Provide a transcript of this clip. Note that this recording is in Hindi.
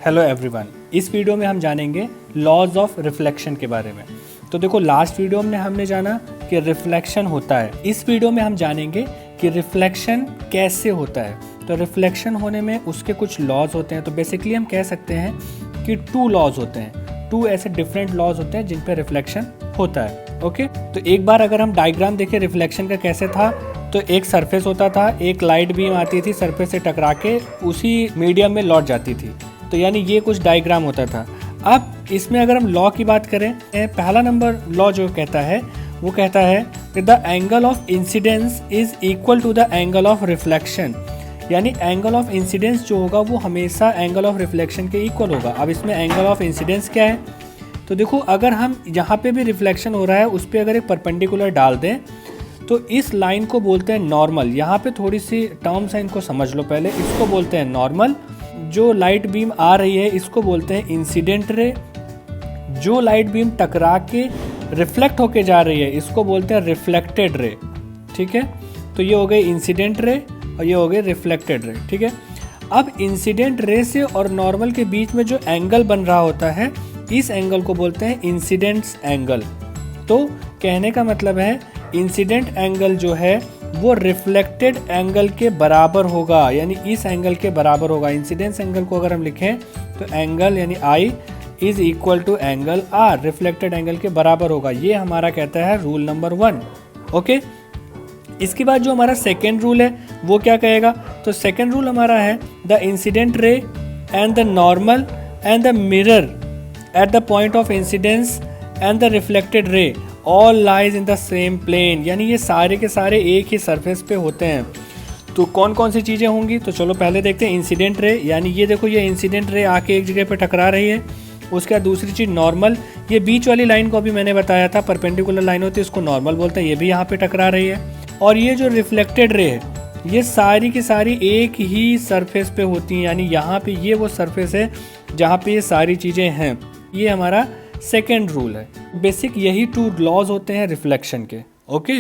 हेलो एवरीवन, इस वीडियो में हम जानेंगे लॉज ऑफ रिफ्लेक्शन के बारे में। तो देखो, लास्ट वीडियो में हमने जाना कि रिफ्लेक्शन होता है। इस वीडियो में हम जानेंगे कि रिफ्लेक्शन कैसे होता है। तो रिफ्लेक्शन होने में उसके कुछ लॉज होते हैं। तो बेसिकली हम कह सकते हैं कि 2 लॉज होते हैं, 2 ऐसे डिफरेंट लॉज होते हैं जिन पे रिफ्लेक्शन होता है। ओके, तो एक बार अगर हम डायग्राम देखें रिफ्लेक्शन का कैसे था, तो एक सरफेस होता था, एक लाइट बीम आती थी, सरफेस से टकरा के उसी मीडियम में लौट जाती थी। तो यानी ये कुछ डायग्राम होता था। अब इसमें अगर हम लॉ की बात करें, पहला नंबर लॉ जो कहता है वो कहता है कि the angle of incidence is equal to the angle of reflection. यानी एंगल ऑफ इंसिडेंस जो होगा वो हमेशा एंगल ऑफ रिफ्लेक्शन के इक्वल होगा। अब इसमें एंगल ऑफ इंसिडेंस क्या है, तो देखो, अगर हम यहाँ पे भी रिफ्लेक्शन हो रहा है उस पर अगर एक परपेंडिकुलर डाल दें तो इस लाइन को बोलते हैं नॉर्मल। यहाँ पे थोड़ी सी टर्म्स हैं, इनको समझ लो पहले। इसको बोलते हैं नॉर्मल। जो लाइट बीम आ रही है इसको बोलते हैं इंसिडेंट रे। जो लाइट बीम टकरा के रिफ्लेक्ट होके जा रही है इसको बोलते हैं रिफ्लेक्टेड रे। ठीक है, तो ये हो गई इंसिडेंट रे और ये हो गई रिफ्लेक्टेड रे। ठीक है, अब इंसिडेंट रे से और नॉर्मल के बीच में जो एंगल बन रहा होता है इस एंगल को बोलते हैं इंसिडेंस एंगल। तो कहने का मतलब है इंसिडेंट एंगल जो है वो रिफ्लेक्टेड एंगल के बराबर होगा, यानी इस एंगल के बराबर होगा। इंसिडेंस एंगल को अगर हम लिखें तो एंगल यानी i is equal to angle r, reflected angle के बराबर होगा। ये हमारा कहता है रूल नंबर 1। ओके, इसके बाद जो हमारा सेकेंड रूल है वो क्या कहेगा, तो सेकेंड रूल हमारा है the incident ray and the normal and the mirror at the point of incidence and the reflected ray all lies in the same plane. यानी ये सारे के सारे एक ही सरफेस पे होते हैं। तो कौन कौन सी चीज़ें होंगी, तो चलो पहले देखते हैं। इंसिडेंट रे, यानी ये देखो, ये इंसिडेंट रे आके एक जगह पे टकरा रही है। उसके बाद दूसरी चीज़ नॉर्मल, ये बीच वाली लाइन को अभी मैंने बताया था, परपेंडिकुलर लाइन होती है इसको नॉर्मल बोलते हैं, ये भी यहाँ पे टकरा रही है। और ये जो रिफ्लेक्टेड रे है ये सारी की सारी एक ही सरफेस पे होती हैं, यानी यहाँ पे ये वो सरफेस है जहाँ पे ये सारी चीज़ें हैं। ये हमारा सेकेंड रूल है। बेसिक यही 2 लॉज होते हैं रिफ्लेक्शन के। ओके।